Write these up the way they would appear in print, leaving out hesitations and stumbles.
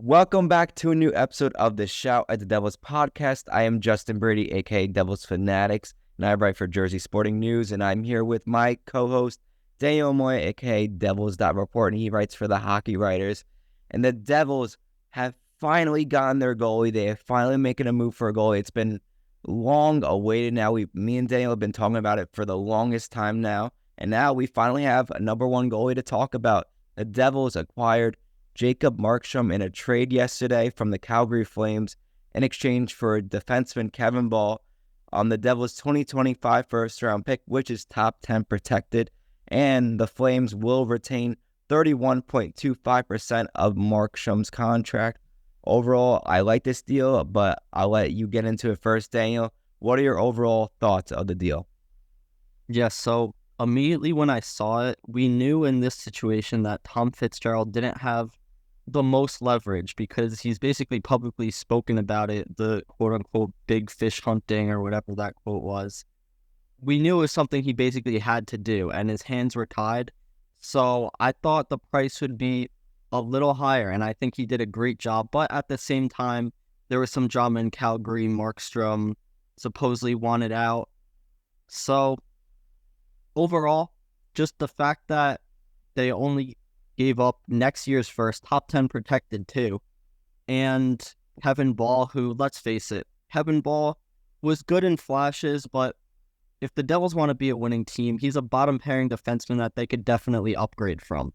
Welcome back to a new episode of the Shout at the Devils podcast. I am Justin Brady, aka Devils Fanatics, and I write for Jersey Sporting News. And I'm here with my co-host Daniel Amoia, aka devils.report, and he writes for the Hockey Writers. And the Devils have finally gotten their goalie. They have finally making a move for a goalie. It's been long awaited now. Me and Daniel have been talking about it for the longest time now, and now we finally have a number one goalie to talk about. The Devils acquired Jacob Markstrom in a trade yesterday from the Calgary Flames in exchange for defenseman Kevin Ball on the Devils' 2025 first-round pick, which is top 10 protected, and the Flames will retain 31.25% of Markstrom's contract. Overall, I like this deal, but I'll let you get into it first, Daniel. What are your overall thoughts of the deal? Yes, so immediately when I saw it, we knew in this situation that Tom Fitzgerald didn't have the most leverage because he's basically publicly spoken about it, the quote-unquote big fish hunting or whatever that quote was. We knew it was something he basically had to do, and his hands were tied. So I thought the price would be a little higher, and I think he did a great job. But at the same time, there was some drama in Calgary. Markstrom supposedly wanted out. So overall, just the fact that they only gave up next year's first, top 10 protected too, and Kevin Ball, who, let's face it, Kevin Ball was good in flashes, but if the Devils want to be a winning team, he's a bottom-pairing defenseman that they could definitely upgrade from.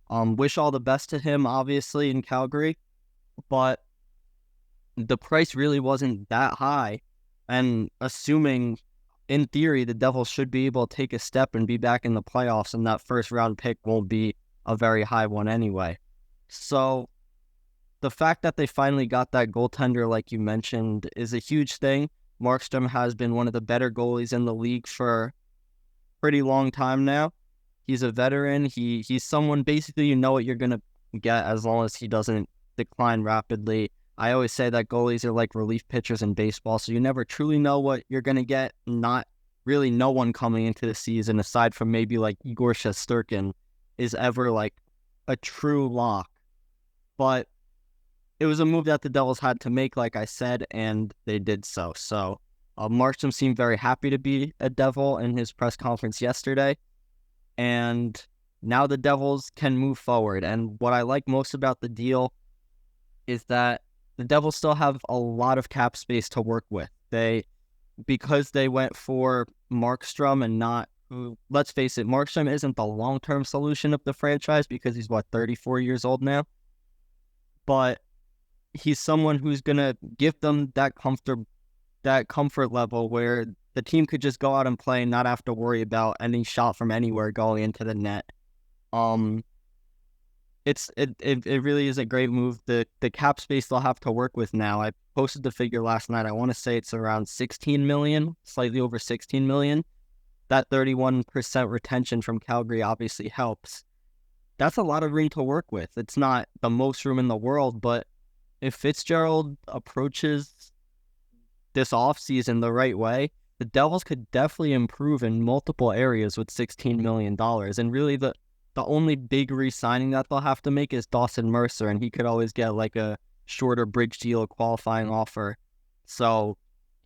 Wish all the best to him, obviously, in Calgary, but the price really wasn't that high, and assuming, in theory, the Devils should be able to take a step and be back in the playoffs, and that first-round pick won't be a very high one anyway. So the fact that they finally got that goaltender, like you mentioned, is a huge thing. Markstrom has been one of the better goalies in the league for a pretty long time now. He's a veteran. He's someone basically you know what you're going to get as long as he doesn't decline rapidly. I always say that goalies are like relief pitchers in baseball, so you never truly know what you're going to get. Not really no one coming into the season, aside from maybe like Igor Shesterkin, is ever like a true lock. But it was a move that the Devils had to make, like I said, and they did so. So Markstrom seemed very happy to be a Devil in his press conference yesterday. And now the Devils can move forward. And what I like most about the deal is that the Devils still have a lot of cap space to work with. Because they went for Markstrom and not, let's face it, Markstrom isn't the long-term solution of the franchise because he's, 34 years old now? But he's someone who's going to give them that comfort level where the team could just go out and play and not have to worry about any shot from anywhere going into the net. It really is a great move. The cap space they'll have to work with now. I posted the figure last night. I want to say it's around 16 million, slightly over 16 million. That 31% retention from Calgary obviously helps. That's a lot of room to work with. It's not the most room in the world, but if Fitzgerald approaches this offseason the right way, the Devils could definitely improve in multiple areas with $16 million. And really the only big re-signing that they'll have to make is Dawson Mercer, and he could always get like a shorter bridge deal, a qualifying offer. So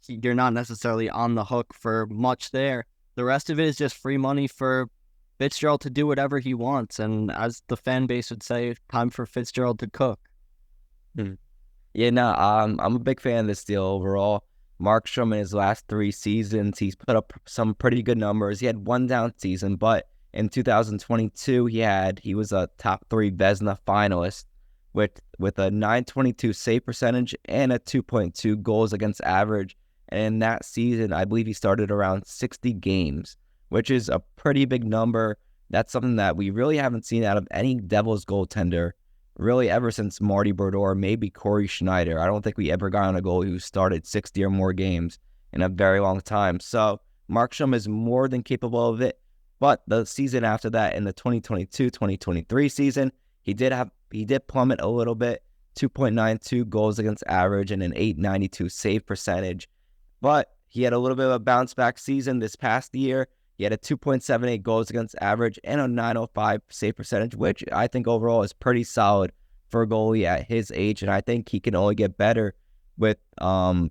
you're not necessarily on the hook for much there. The rest of it is just free money for Fitzgerald to do whatever he wants. And as the fan base would say, time for Fitzgerald to cook. Yeah, no, I'm a big fan of this deal overall. Markstrom in his last 3 seasons, he's put up some pretty good numbers. He had one down season, but in 2022, he was a top 3 Vezina finalist with a .922 save percentage and a 2.2 goals against average. And in that season, I believe he started around 60 games, which is a pretty big number. That's something that we really haven't seen out of any Devils goaltender really ever since Marty Brodeur, maybe Corey Schneider. I don't think we ever got on a goalie who started 60 or more games in a very long time. So Markstrom is more than capable of it. But the season after that, in the 2022-2023 season, he did plummet a little bit, 2.92 goals against average and an .892 save percentage. But he had a little bit of a bounce back season this past year. He had a 2.78 goals against average and a .905 save percentage, which I think overall is pretty solid for a goalie at his age, and I think he can only get better with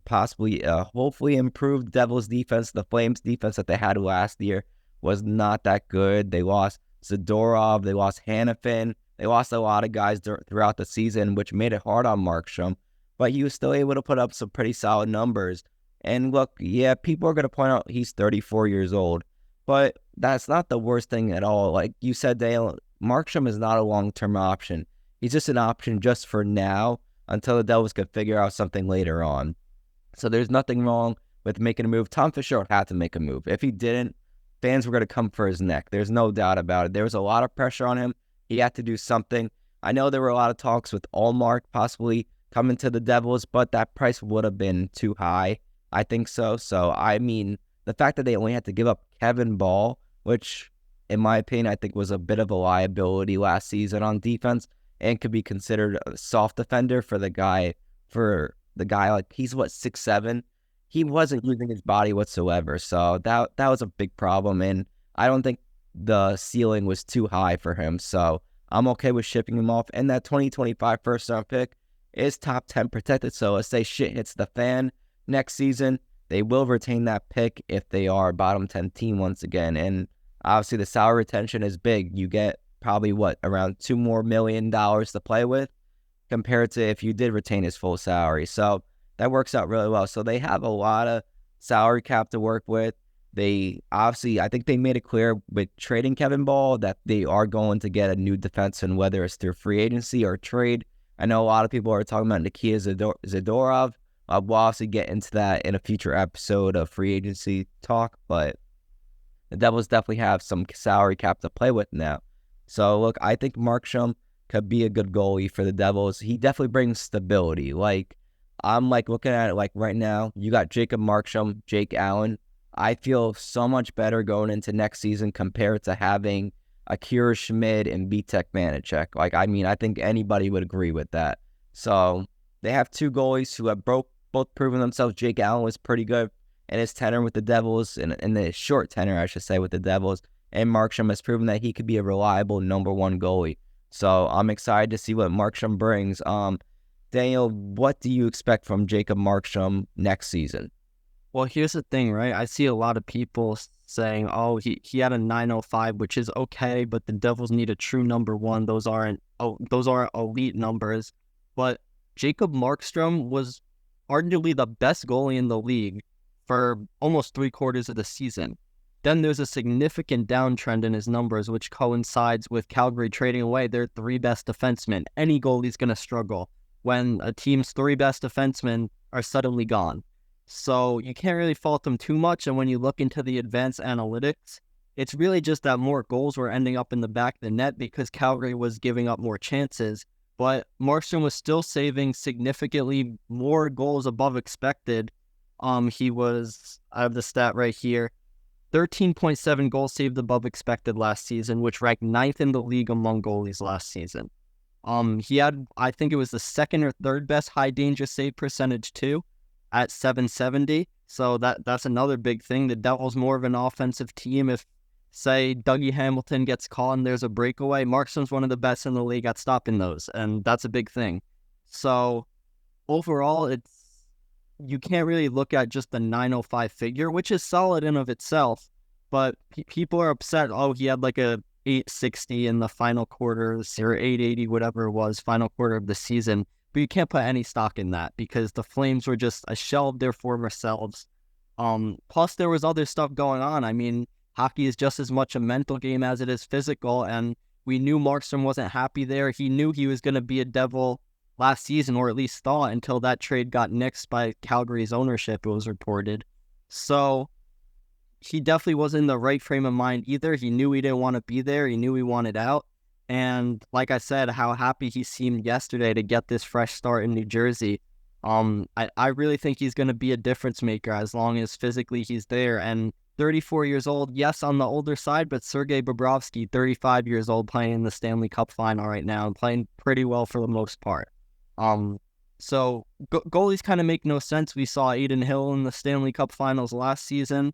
possibly hopefully improved Devils defense. The Flames defense that they had last year was not that good. They lost Zadorov, they lost Hanifin, they lost a lot of guys throughout the season, which made it hard on Markstrom, but he was still able to put up some pretty solid numbers. And look, yeah, people are going to point out he's 34 years old, but that's not the worst thing at all. Like you said, Dale, Markstrom is not a long-term option. He's just an option just for now until the Devils could figure out something later on. So there's nothing wrong with making a move. Tom Fisher had to make a move. If he didn't, fans were going to come for his neck. There's no doubt about it. There was a lot of pressure on him. He had to do something. I know there were a lot of talks with Allmark possibly coming to the Devils, but that price would have been too high. I think so. So, I mean, the fact that they only had to give up Kevin Ball, which, in my opinion, I think was a bit of a liability last season on defense and could be considered a soft defender for the guy, like, he's 6'7". He wasn't using his body whatsoever. So that was a big problem. And I don't think the ceiling was too high for him. So I'm okay with shipping him off. And that 2025 first round pick is top 10 protected. So let's say shit hits the fan next season, they will retain that pick if they are a bottom 10 team once again. And obviously the salary retention is big. You get probably around $2 million more to play with compared to if you did retain his full salary. So that works out really well. So they have a lot of salary cap to work with. They obviously, I think they made it clear with trading Kevin Ball that they are going to get a new defenseman, whether it's through free agency or trade. I know a lot of people are talking about Nikita Zadorov. We'll obviously get into that in a future episode of free agency talk, but the Devils definitely have some salary cap to play with now. So, look, I think Markstrom could be a good goalie for the Devils. He definitely brings stability. I'm looking at it right now, you got Jacob Markstrom, Jake Allen. I feel so much better going into next season compared to having Akira Schmid and Vitek Vanacek. I think anybody would agree with that. So they have two goalies who have both proven themselves. Jake Allen was pretty good in his tenure with the Devils, in the short tenure, I should say, with the Devils. And Markstrom has proven that he could be a reliable number one goalie. So I'm excited to see what Markstrom brings. Daniel, what do you expect from Jacob Markstrom next season? Well, here's the thing, right? I see a lot of people saying, oh, he had a 905, which is okay, but the Devils need a true number one. Those are elite numbers. But Jacob Markstrom was arguably the best goalie in the league for almost 3/4 of the season. Then there's a significant downtrend in his numbers, which coincides with Calgary trading away their three best defensemen. Any goalie's going to struggle when a team's three best defensemen are suddenly gone. So you can't really fault them too much. And when you look into the advanced analytics, it's really just that more goals were ending up in the back of the net because Calgary was giving up more chances. But Markstrom was still saving significantly more goals above expected. He was, I have the stat right here, 13.7 goals saved above expected last season, which ranked 9th in the league among goalies last season. He had, I think it was the second or third best high danger save percentage too, at 770. So that's another big thing. The Devils more of an offensive team. If, say, Dougie Hamilton gets caught and there's a breakaway, Markstrom's one of the best in the league at stopping those, and that's a big thing. So overall, you can't really look at just the 905 figure, which is solid in of itself, but people are upset. Oh, he had a 860 in the final quarter, or 880, whatever it was, final quarter of the season. But you can't put any stock in that because the Flames were just a shell of their former selves. Plus, there was other stuff going on. I mean, hockey is just as much a mental game as it is physical, and we knew Markstrom wasn't happy there. He knew he was going to be a Devil last season, or at least thought, until that trade got nixed by Calgary's ownership, it was reported. So he definitely wasn't in the right frame of mind either. He knew he didn't want to be there. He knew he wanted out. And like I said, how happy he seemed yesterday to get this fresh start in New Jersey. I really think he's going to be a difference maker as long as physically he's there. And 34 years old, yes, on the older side, but Sergei Bobrovsky, 35 years old, playing in the Stanley Cup final right now and playing pretty well for the most part. So goalies kind of make no sense. We saw Adin Hill in the Stanley Cup finals last season.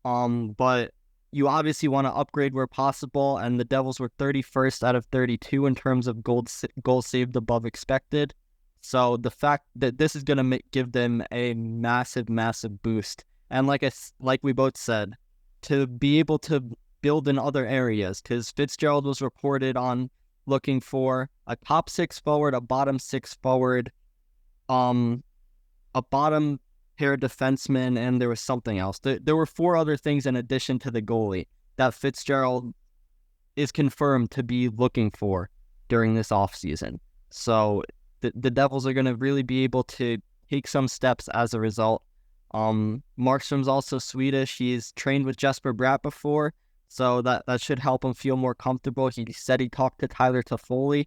But you obviously want to upgrade where possible, and the Devils were 31st out of 32 in terms of goals saved above expected. So the fact that this is going to give them a massive, massive boost, and like we both said, to be able to build in other areas, because Fitzgerald was reported on looking for a top 6 forward, a bottom 6 forward, a bottom pair defenseman, and there was something else. There were 4 other things in addition to the goalie that Fitzgerald is confirmed to be looking for during this offseason. So the Devils are going to really be able to take some steps as a result. Markstrom's also Swedish. He's trained with Jesper Bratt before, so that should help him feel more comfortable. He said he talked to Tyler Toffoli,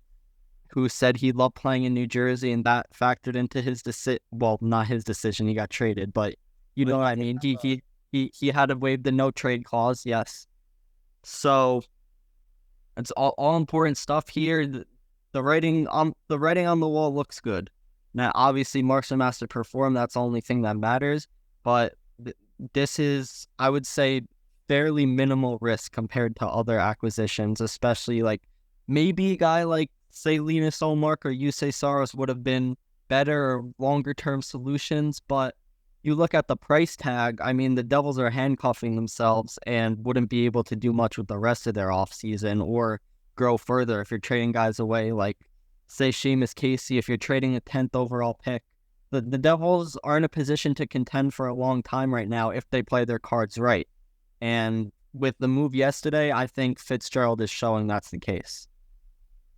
who said he loved playing in New Jersey, and that factored into his decision. Well, not his decision, he got traded, but you know what I mean. He had to waive the no trade clause, yes. So it's all important stuff here. The writing on the wall looks good. Now, obviously, Markstrom has to perform. That's the only thing that matters. But this is, I would say, fairly minimal risk compared to other acquisitions, especially like maybe a guy like, say, Linus Olmark or Jussi Saros would have been better or longer-term solutions. But you look at the price tag, I mean, the Devils are handcuffing themselves and wouldn't be able to do much with the rest of their offseason or grow further if you're trading guys away, like, say, Seamus Casey. If you're trading a 10th overall pick, the Devils are in a position to contend for a long time right now if they play their cards right. And with the move yesterday, I think Fitzgerald is showing that's the case.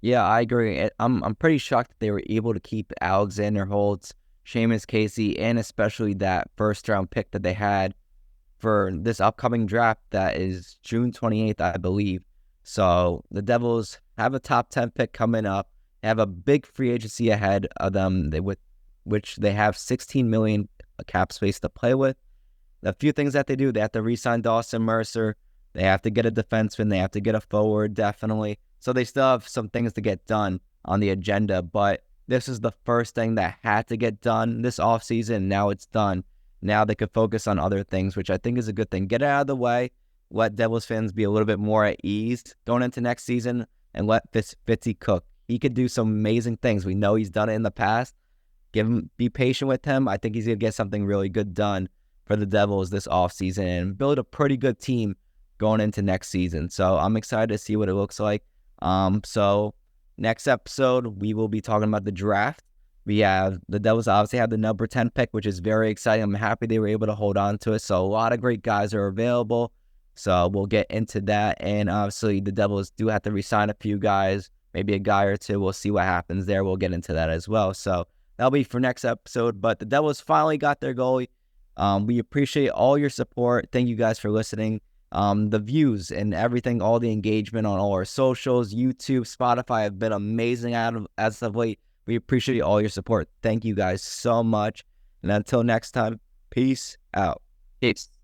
Yeah, I agree. I'm pretty shocked that they were able to keep Alexander Holtz, Seamus Casey, and especially that first-round pick that they had for this upcoming draft that is June 28th, I believe. So the Devils have a top 10 pick coming up. They have a big free agency ahead of them, with which they have $16 million cap space to play with. The few things that they do, they have to re-sign Dawson Mercer. They have to get a defenseman. They have to get a forward, definitely. So they still have some things to get done on the agenda, but this is the first thing that had to get done this offseason. Now it's done. Now they could focus on other things, which I think is a good thing. Get it out of the way. Let Devils fans be a little bit more at ease going into next season, and let Fitzy cook. He could do some amazing things. We know he's done it in the past. Be patient with him. I think he's going to get something really good done for the Devils this offseason and build a pretty good team going into next season. So I'm excited to see what it looks like. So next episode, we will be talking about the draft. We have the Devils obviously have the number 10 pick, which is very exciting. I'm happy they were able to hold on to it. So a lot of great guys are available. So we'll get into that. And obviously the Devils do have to re-sign a few guys, maybe a guy or two. We'll see what happens there. We'll get into that as well. So that'll be for next episode. But the Devils finally got their goalie. We appreciate all your support. Thank you guys for listening. The views and everything, all the engagement on all our socials, YouTube, Spotify have been amazing as of late. We appreciate all your support. Thank you guys so much. And until next time, peace out. Peace.